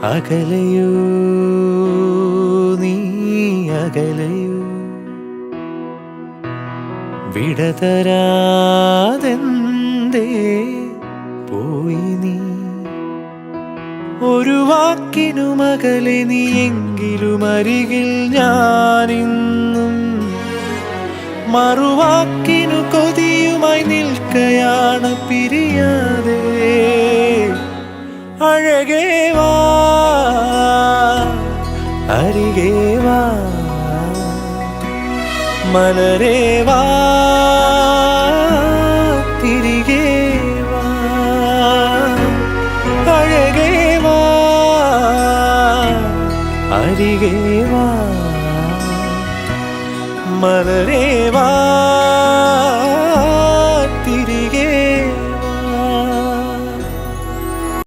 അകലയോ നീ അകലയോ വിടതരാതെന്തേ പോയി നീ ഒരു വാക്കിനുമകലെ നീ എങ്കിലും അരികിൽ ഞാനിന്നും മറുവാക്കിനു കൊതിയുമായി നിൽക്കയാണ് പിരിയാതെ അഴകേ വാ അരികേ വാ മലരേ വാ തിരികെ വാ അഴകേ വാ അരികെ വാ മലരേ വാ